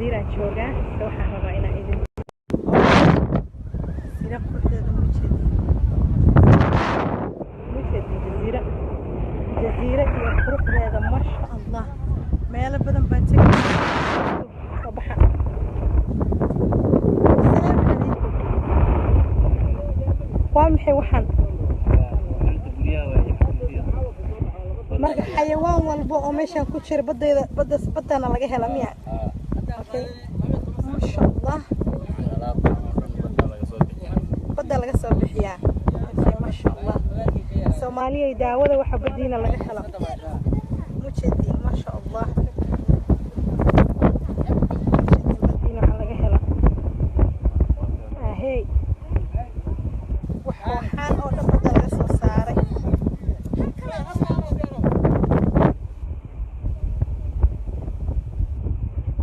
جزيرة جوجا سوحة ربعنا إذن جزيرة قرطة مجد جزيرة يقرق هذا ما شاء الله ما يلا بدن بنتك صباحا السلام عليكم وامحي وحن marka xayawaan walba oo meeshan ku jira badana laga hela miya okay ma sha Allah badda laga soo bixiyaa okay ma sha Allah Soomaaliya daawada waxa badina laga hela mujidi ma sha Allah badina laga hela hey waxaan oo dhan badda laga soo saaray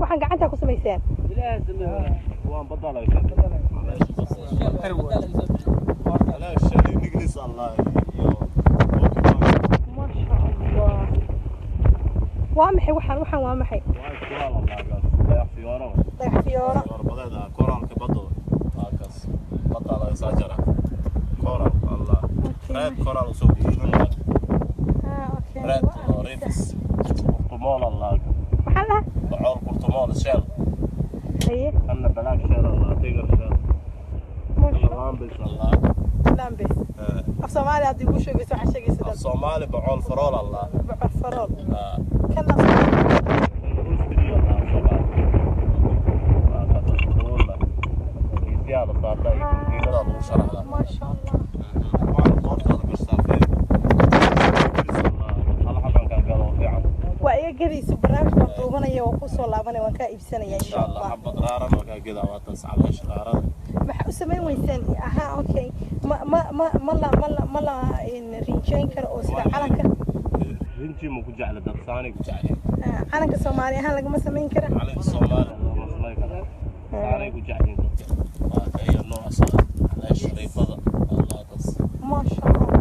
waxaan gacanta ku sameeyay waan badala ala shay inglis allah ma sha Allah waa maxay waxaan waa maxay fiyooro badada koraalka badda halkaas badala saajara koraal allah red koraal soo diidan okay red orange qumol allah maxaa بعول برطمان شال ايه انا بلاك شال الله تيجر شال لامبس الله لامبس الصومالي هذه وش يسوي حشقي سدد الصومالي بعول فرول الله بعول فرول كنا ما شاء الله وأي جري سبرنامج مطلوبنا يوقفوا لعبنا وكا إبسنا إن شاء الله. حبة غارة وكا كذا واتس على إيش غارة. بحسمين وينسان أها أوكي ما لا إن رينجين كر أو سعلك. رينجي مو كجعل دبساني كجعل. على كسومالي هلا كم سمين كره. على كسومالي ما كره. سعلي كجعلين. هي النوع أصلا على إيش ريفضة الله تس. ما شاء الله.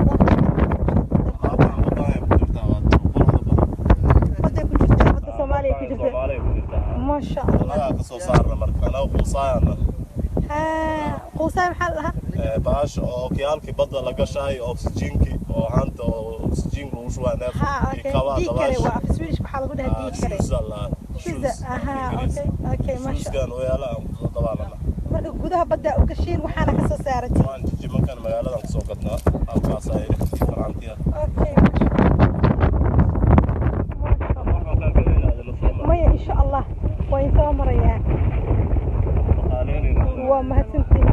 ما شاء الله. لا قصو صار مركنا وقصاينا. قصاي محلها. باش أوكيالك بدل لقشاي أكسجينكي وعنت أكسجين وشوى نفس. أوكي. ديكري وفي سويش بحال قولها ديكري. شوز. أوكي ما شاء الله. كان ويالا طبعا. marka gudaha badda u gashiin waxaana ka soo saaratay waan jijimankan magaaladan soo gadnaa halkaas ay farantiya okay maya insha Allah way soo marayaan waa mahadsantiin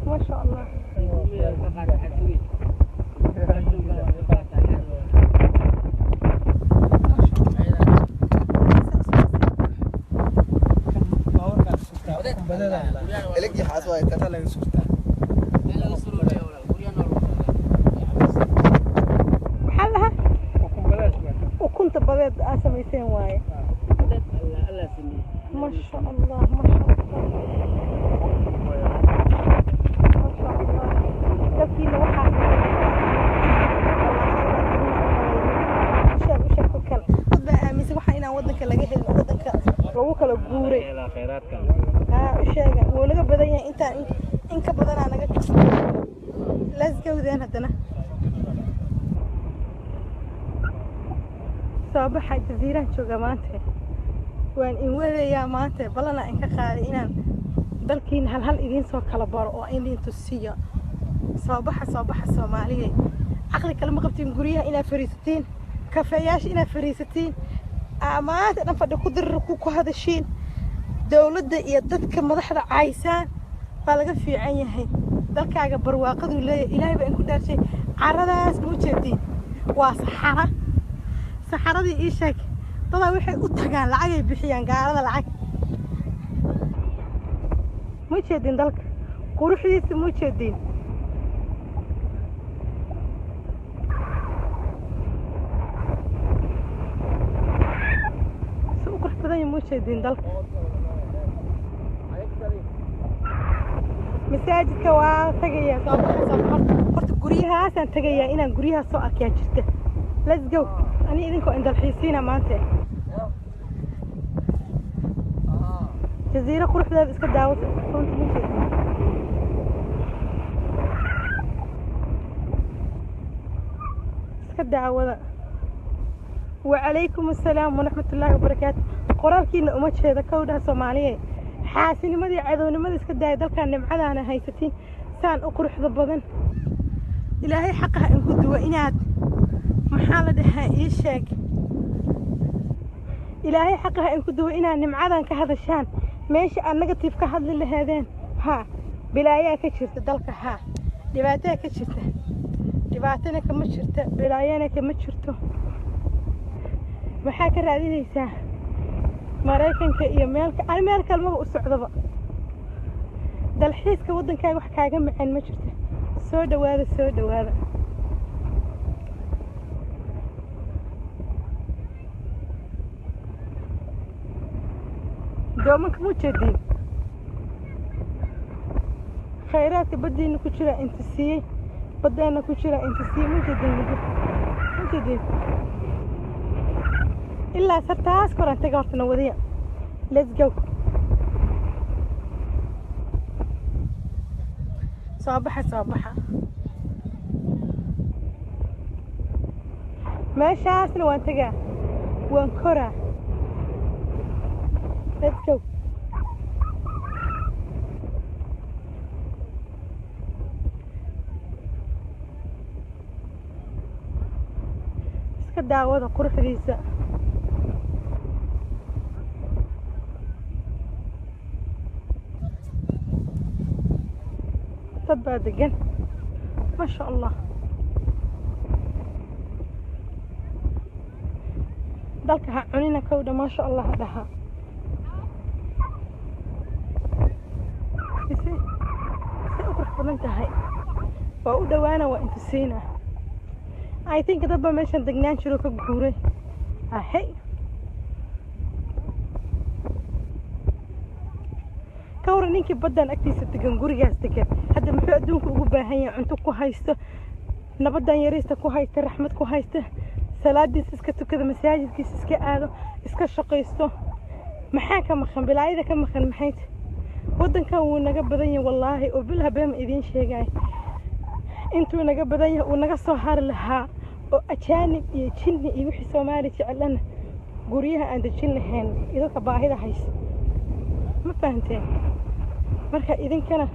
ما شاء الله إلك جهاز وايد كذا لا يسوسته. محلها؟ وكنت بدأت أسميتين وايد. ما شاء الله ما شاء الله. ما شاء الله. تبكي لوحة. وش كل. أبى أمس وحنا ودك لقيه ودك لو كل جوري. شيء ولقى بدأ أنت إنك بدأ أنا قلت let's go then هذنا صباح جزيرة شو جماعته وين إن ولا يا ماته بلنا إنك خالينا بلكين هل إذين سو كلابار أو إنين تسيا صباح الصومالية عقلك لما قبتين قريها إلى فريستين كفياش إلى فريستين أمات أنا فدي قدر ركوك هذا الشيء dawladda iyo dadka madaxda caysaan baa laga fiican yahay dalkaaga barwaaqadu ilaahay baa in ku dhaarshay caradaas ma jeedin waa saxaradii ii sheeg dadka waxay u tagaan lacag ay bixiyaan gaalada lacag ma jeedin dalka quruxdiisa ma jeedin soo qurux badan ma jeedin dalka مساجدك وتجيا صباح قريها سان تجيا إن قريها سو أكيد جدا let's go أنا إذنكو عند الحيسينة مانتي جزيرة قروح ذا اسكت داوت كنت ممكن اسكت داوت وعليكم السلام ورحمة الله وبركاته قراركينا أمد شيدا كودها سومالية حاسيني مدي عذوني مدي اسكت داي دالكان نمعدا أنا هايستين سان أقروح ذبضن إلهي حقها إن كنت وإناد محالة دها إيشاك إلهي حقها إن كنت وإناد نمعدا كهذا الشان ماشي النيجاتيف كهذا اللي هذين ها بلايا كشرت دالك ها دباتها كشرت دباتنا كم شرت بلايانا كم شرتو maxaa ka raadinaysaa Mareykanka iyo meel kalma u socdaba dalxiiska wadankaaga wax kaaga macaan ma jirto soo dhawaada doomanka mu jeedin khayraadka badina ku jira inta siiyay badana ku jira inta siiyay mu jeedin إلا سرتاس كوران تقارتنا وذيا let's go صباحا ما شاسنا وان تقا وان كورا let's go اسكت داوضا قروح ديسا تبع دقن ما شاء الله دالك عنينا كودة ما شاء الله دها بس أقرح بلنك هاي وأودا وانا وانت سينا I think دبا ماشان دقنان شروك بقوري هاي كورا نينكي بدان أكتيسة دقن قورياس دقن هذا محو أدونك ugu baahan yahay cunto ku haysto nabadan yariista ku haysto raxmad ku haysto salaadiis iska tukada masaajidkiis iska aado iska shaqeysto maxaa ka maqan bilaayada ka maqan maxayd wadankan wuu naga badan yahay wallahi oo bilha been idin sheegay intuu naga badan yahay uu naga soo har lahaa oo ajaanib iyo jinni iyo wixii Soomaali jeclana guriyaha aan dajin lahayn idinka baahida hays ma fahanteen marka idinkana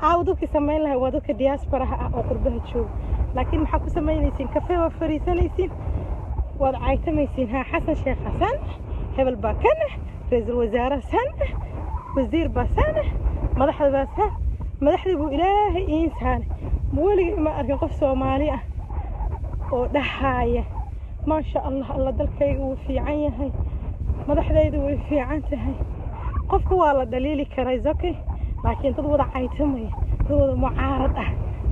عاودوك سمين لها وادوك دياسبرا أو قربها تشوف لكن محاكو سمين يسين كافيه وفريسان يسين وضعيتم يسين ها حسن شيخ حسن هبل باكن رئيس الوزراء سن وزير باسان مدح باسان مدح بو إلهي إنسان مولي ما أرجع قف سومالية ودحاية ما شاء الله الله دلكي وفي عين هاي مدح ذي وفي عنته هاي قفك والله دليلي كرايزوكي لكن تضوض عيتمي تضوض معارض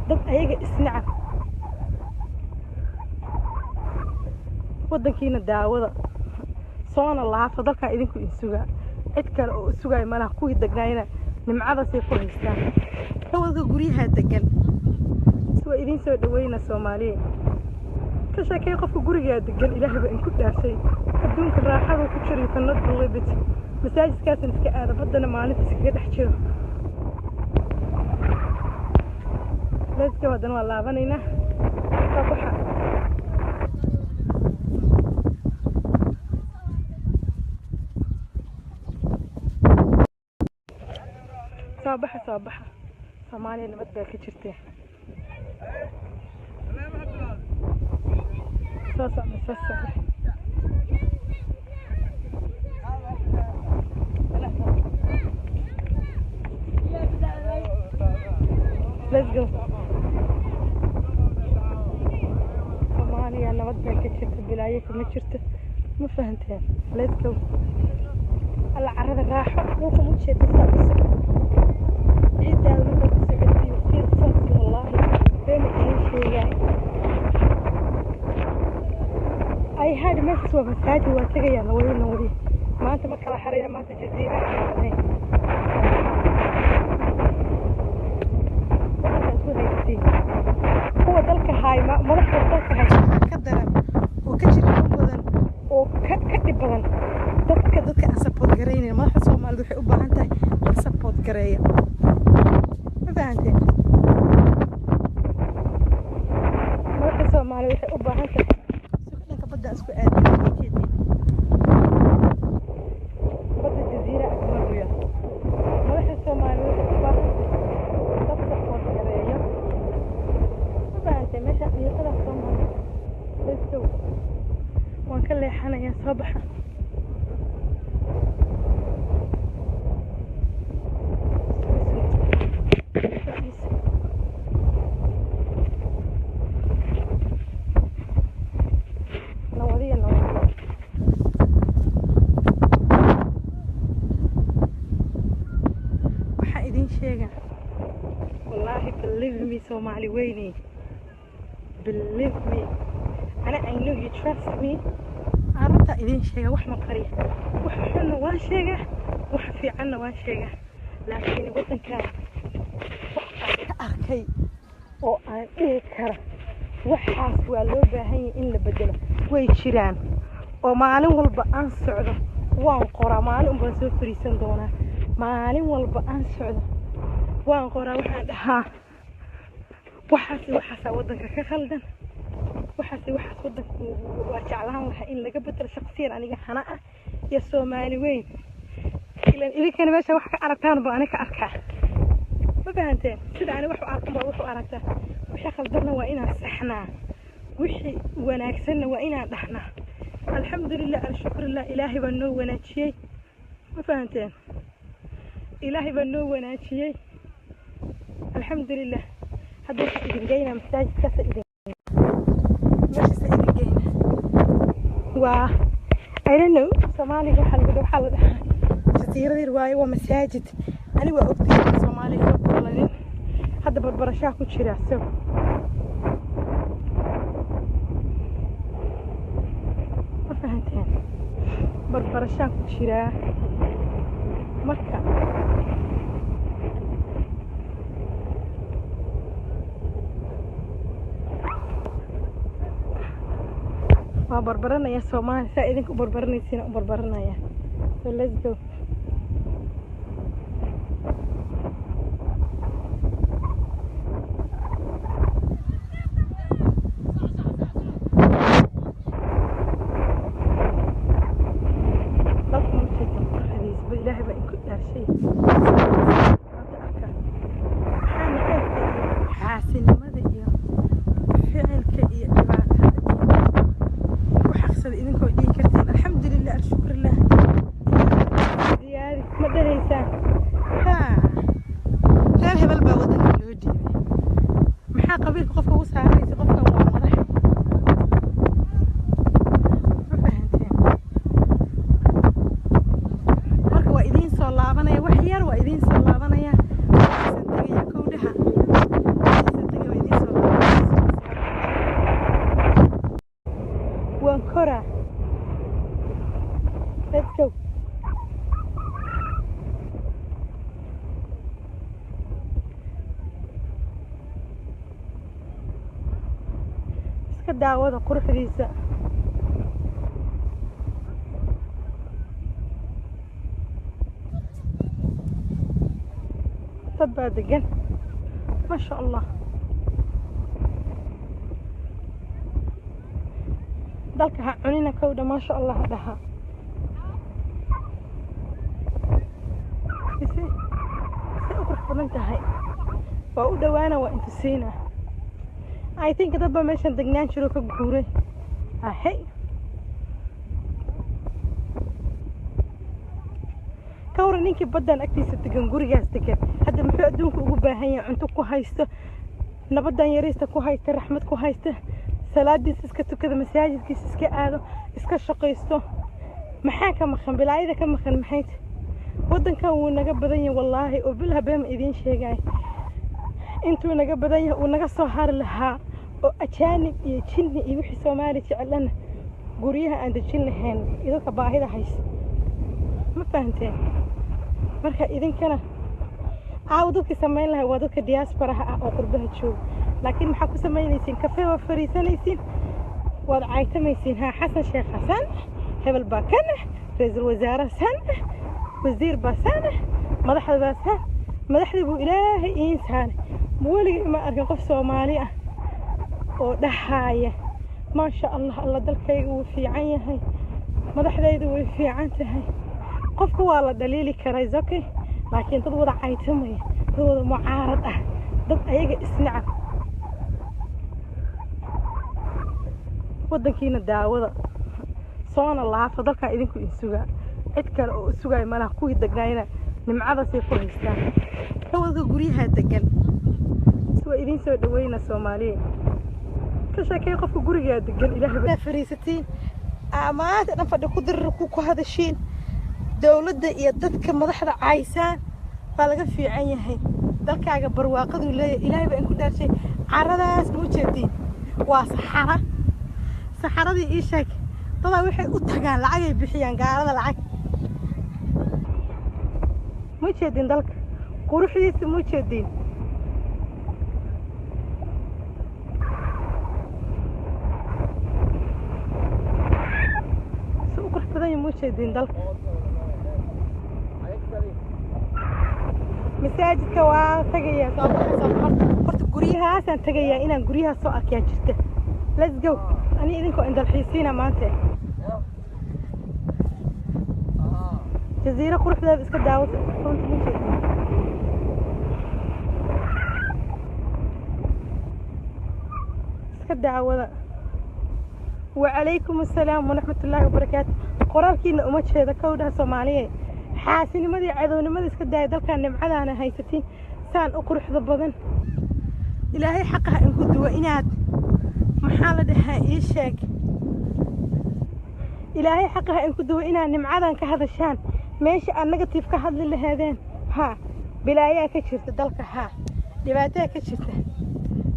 ضد أيجا إسنعة ودنكينا داوضة صون الله فضلك إذنكو إنسوغا إدكال أو إنسوغا يمانا كوي دقناينا نمعادا سيقول إسلام كوالك قريها دقن سوى إذن سوى دوينا سومالي كشاكي قفو قريها دقن إلهي بإن كنت أرسي أدونك الراحة وكتشري فالنض بالغيبت مساجد كاسن اسكا آذا بدنا مالك اسكا تحجيرو let's go هذا والله بنينا صباحا صباحا Soomaaliya nabad baa ka jirtay soo socda let's go Soomaaliya nabad baa ka jirtay bilaayo kuma jirto ma fahanteen let's go alla carrada raaxo dhulka u jeedada ciidaada ku socotay fiir sabti wallahi been aan sheegay ay had meesha soo masaajid waa tagayaan wadi maanta ma kala xariir maanta jadiida هو ذلك هاي ما رح ذلك هاي كدرا وكش badan dadka aan support garaynin madaxda Soomaalidu waxay u baahan tahay dad support gareeya ma fahanteen madaxda Soomaalidu waxay u baahan tahay dhanka badda isku aadin badda jasiira agmariya madaxda Soomaalidu waxay u baahan tahay dad support gareeya ma fahanteen meesha iyada Soomaalidu leeso waan ka leexanayaa soo baxa waxaa idin sheega wallaahi believe me Soomaali weyne believe me أنا I know you trust me أردت إذن شيء وح مقري وح حنا وان شيء وح في عنا وان شيء لكن وطن كان وح أركي أو أنا إيه كره وحاس ولو بهاي إن بدله ويشيران ومعلم والبقان سعده وان قرا معلم بنسوي فريسان دونا معلم والبقان سعده وان قرا واحد ها وحاس وطن كخلدن waxaas wadanka waa jeclaan lahaa in laga bedelo shakhsiyan aniga xanaa iyo Soomaali weyn ilaan idinkana meesha wax ka aragtaan baa aniga ka arkaa ma fahanteen sida aniga wax u arkaan baa wax u aragtaa wixii khaldanna waa inaan saxnaa wixii wanaagsanna waa inaan dhaxnaa alxamdulillah alshukrillah ilaahi baa noo wanaajiyay ma fahanteen ilaahi baa noo wanaajiyay alxamdulillah hadda waxaan idin geynaa masaajidkaas idin I don't know Somali waxa la dhahaa jasiiradii waayo waa masaajid ani waa ogtay Somali kalanin hadda barbarashaa ku jira soo ma fahanteen barbarashaa ku jira marka بربرنا Soomaali saa idinku barbaranaysiin u barbaranaya so let's go إلهي بقى كل شيء حاسن ماذا يا فعلك يا idinko dhigi karteen alxamdulillah alshukrillah diyaari ma dhareysaan reer hebel baa wadanka loo dhiibay maxaa qabiilka qofka ugu saaraysa qofkan waa madax ma fahanteen marka waa idiin soo laabanaya wax yar waa idiin soo laabanaya santagiya kowdhaha santagiya waa idiin soo laabanaya waan koraa let's go iska daawada quruxdiisa dad baa degan ma sha Allah dalka ha cunina kowda ma sha Allah dhaha isi uqurx badan tahay waa u dhawaana waa inta siina I think dad baa meeshan degnaan jiro ka guuray hey kawra ninkii badan agtiisa degan gurigaas degan hadda muxuu adduunka ugu baahan yahay cunto ku haysto nabadan yariista ku haysta raxmad ku haysta salaadiis iska tukada masaajidkiis iska aado iska shaqaysto maxaa ka maqan bilaayada ka maqan maxay wadankan wuu naga badan yahay wallaahi oo bil habeen idin sheegay intuu naga badan yahay uu naga soo har lahaa oo ajaanib iyo jinni iyo wixii Soomaali jeclana guriyaha aan dejin lahayn idinka baahida haysta ma fahanteen marka idinkana dadka sameyn lahaa waa dadka diaspora ah oo qurbaha jooga laakiin maxaa ku sameynaysiin kafee waa fariisanaysiin waad caytamaysiin ha xasan sheekh xasan hebel baa kan ah ra-iisul wasaare san ah wasiir baa san ah madaxda baa san madaxdii buu ilaahay iin saanay weligay ma arkin qof soomaali ah oo dhahaaya maasha allah alla dalkayga wuu fiican yahay madaxdaydu way fiican tahay qofka waa la dhaliili karay okay laakiin dad wada caytamaya dad wada mucaarad ah dad ayaga isnacab waddankiina daawada soona laafa dalkan idinku insugaa cid kale oo sugaya malaha kuwii degnaayna nimcadaasay ku haystaan kawadka guryaha degan waa idin soo dhaweyna Soomaaliya ka sheekay qofka guriga degan ilaahay baa fariisatiin amaad dhan fadhi ku dir ku hadashiin dawladda iyo dadka madaxda caysaan baa laga fiican yahay dalkaaga barwaaqadu leeyahay ilaahay baa in ku dhaarshay caradaas ma jeedin waa saxaradii ii sheeg dadaa waxay u tagaan lacag ay bixiyaan gaalada lacag ma jeedin dalka quruxdiisa ma jeedin مشاهدين دلك مساجدك وتجيا قلت قريها سان تجيا إنا قريها سوق يا جدة let's go أنا إذنكم عند الحسينة ما أنت جزيرة قرح ذا بس كداوت كنت مشاهدين بس كداوت وعليكم السلام ورحمة الله وبركاته qoraalkiina uma jeeda kowdha Soomaaliyeed xaasinimadii cadownimada iska daay dalkan nimcadaana haysatiin saan u quruxda badan ilaahay xaqaha in ku duwa inaad maxaa la dhahaa ii sheeg ilaahay xaqaha in ku duwa inaad nimcadan ka hadashaan meesha aan negative ka hadli lahaadeen ha bilaayaa ka jirta dalka ha dhibaato ka jirta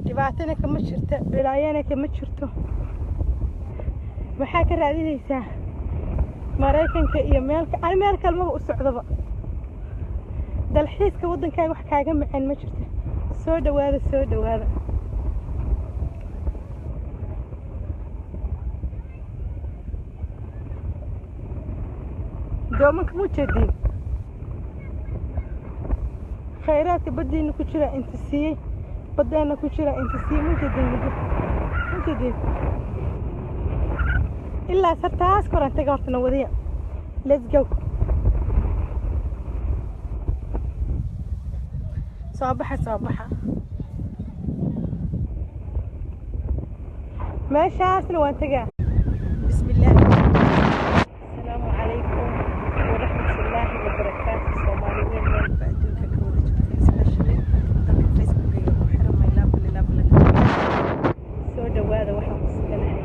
dhibaatana kama jirta bilaayana kama jirto maxaa ka raadinaysaa maraykanka iyo meel kalma u socdaba dalxiiska waddankaaga wax kaaga macaan ma jirto soo dhawaada doomanka mu jeedin khayraadka baddiina ku jira inta siiyey baddeena ku jira inta siiyey mu jeedin إلا سرتاس كورن تجارتنا وذيع let's go صباحا ما شاسن وانت جا بسم الله السلام عليكم ورحمة الله وبركاته الصوماليين من بعدوك كورة جبتين سبشلي ضمن فيسبوك يقول حرم ما يلاب لك سودا وهذا واحد مسكنا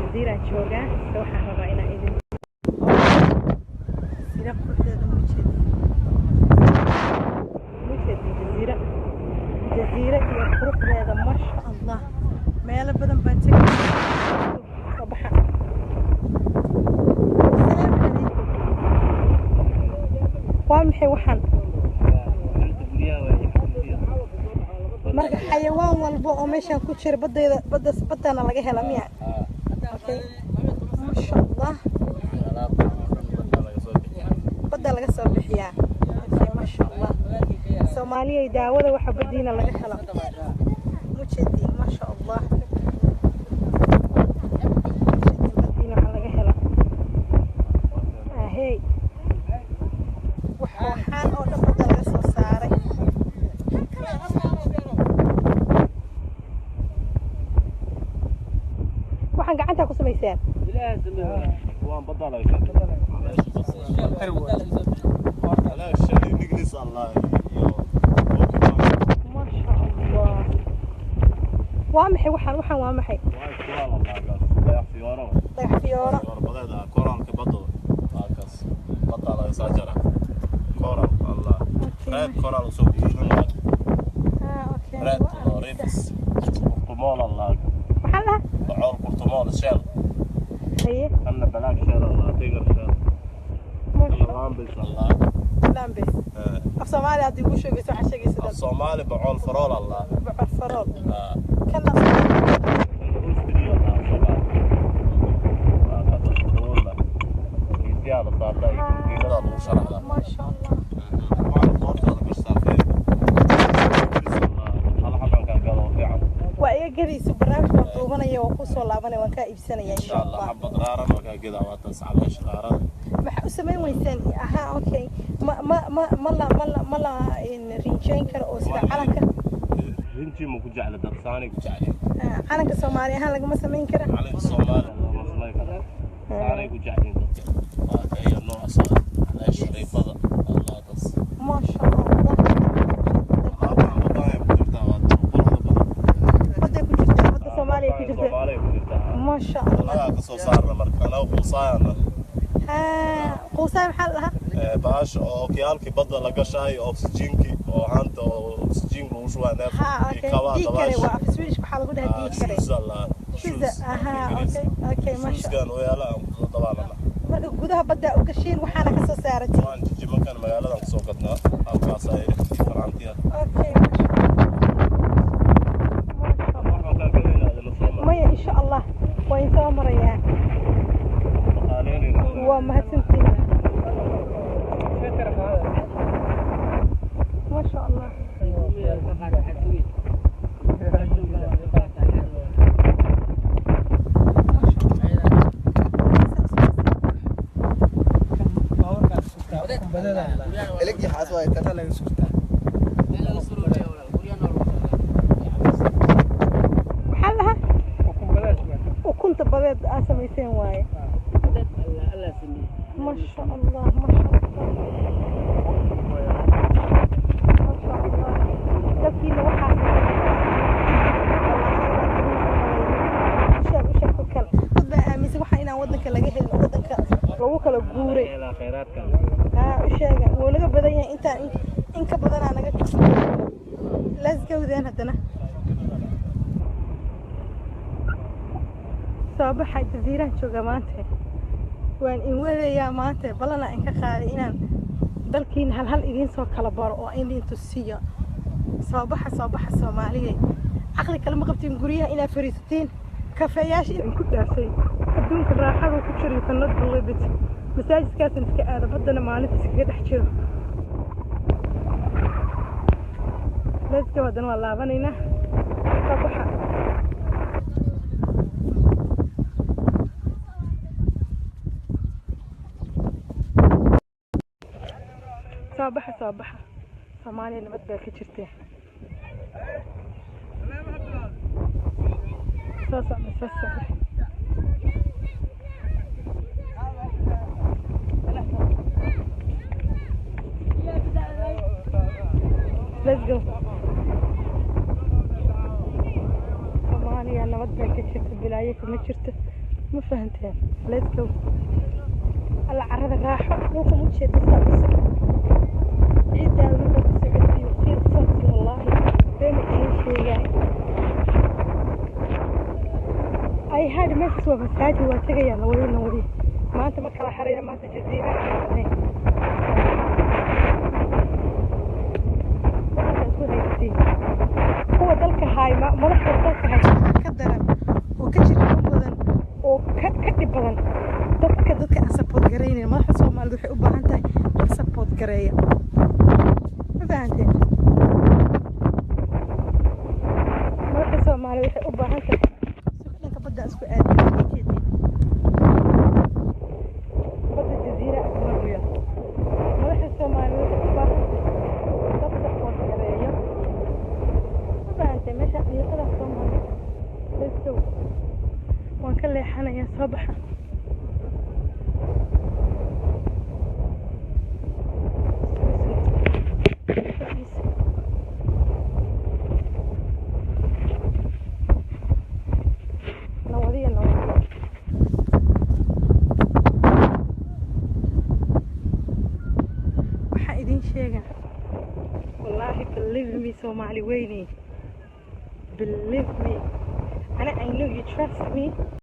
جزيرة جوجا سوحة ربعنا إذن جزيرة قرحة جزيرة هي قرحة هذا ما شاء الله ما يلا بدن بنتك صباحا السلام عليكم وامحي وحن مرق حيوان والبو ماشي كوتشر بدنا لقاها لميع ما شاء الله بدل لقى صباحيا ما شاء الله Soomaaliya daawada waxa badiina laga helo mujeedin ma sha Allah badiina laga helo hey waxaan oo dhan bada laga soo saaray waxaan gacanta ku sameysaan waan bada laga لا الشيء نجلس الله ما شاء الله وامحي وحن وامحي ضيع فيورا بدأ كورال كبطل هاكس بطل على ساجرة كورال الله ريد كورال وسوق اوكي ريد ريدس برطمان الله محلها بعور برطمان الشيل هي أنا بلاك شيل الله تيجر شيل لامبس الله لامبس الصومالي هذي وش يسوي حشة يسوي الصومالي بعول فرول الله بعول فرول كنا kaa iibsanaya إن insha شاء الله allah حبة رارة ما كان كده واتس على إيش رارة maxaa u samayn weysaan aha okay ma la rinjayn karo oo sida calanka رنتي مو كجعل دبساني كجعل calanka soomaali ahaan lagama samayn kara على الصومال مصلي كذا ثاني كجعلين هي النوع صار على إيش ريفضة الله تص ma sha allah هذا بطايم كجرتها واتس badday ku jirtaa badda soomaaliya ku jirta صومالي كجرتها ma sha allah أنا كسو صار مرك أنا وخلصانا quusaay maxaa la dhahaa باش أوكيالك بدل لقشاي أكسجينكي وهانت أكسجين وشوى نف ha okay dii kale waa af swedish waxaa lagu dhahaa dii kale شوز الله Pizza, aha okay okay ma شوز sha كان ويالا طبعا marka gudaha badda u gashiin waxaana ka soo saaratay طبعا جي مكان مقالة سو قدنا أو كاساي فرانتيا okay maya insha allah waa in soo marayaan waa mahadsantihiin ma sha allah Eleggi xaas waay tata laga surtaa. maxaa lahaa ukunta badeed aa samayseen waaye ma sha allah ma sha allah ma sha allah dabkiina waxaa usheeg ku kale dad baa aaminsan waxaa inaan wadanka laga helin oo wadanka lagu kala guuray u sheega wuu naga badan yahay intaan in ka badanaa naga let's go then haddana soo baxay jasiiraha jooga maanta waan in wadayaa maanta balana in ka qaaday inaan dalkiina hal idiin soo kala baro oo idin tusiyo soo baxa Soomaaliyeed aqli kale ma qabtiin guryaha inaad fariisatiin kafeeyaasha idinku dhaafay adduunka raaxada ku jiro sanad walbad masaajidkaas iska aada badana maalinta iskaga dhex jiro let's go haddana waa laabanaynaa soo baxa soo baxa Soomaaliya nabad baa ka jirtay soo socda let's go Soomaaliya nabad baa ka jirta bilaayo kuma jirto ma fahanteen let's go alla carrada raaxo dhulka mu jeedisa ciidda midda ku socotay fiir sabti wallahi been aan sheegay ay had meesha soo masaajid waa tagayaan wadi maanta ma kala xariira maanta jasiiraha kuwa dalka hay madaxda dalka hay ka daran oo ka jira badan oo ka dhib badan dadka aan support gareynin madaxda Soomaaliyeed waxay u baahan tahay dad support gareeya ma fahanteen madaxda Soomaaliyeed waxay u baahan tahay dhanka badda isku aadin badda jasiira Agmaruya madaxda Soomaaliyeed waxay u baahan dad support gareeya ma fahanteen meesha qiiqada Soomaaliyeed let's go waan ka leexanayaa soo baxa waxaa idin sheega wallaahi believe me Soomaali weyne believe me I know you trust me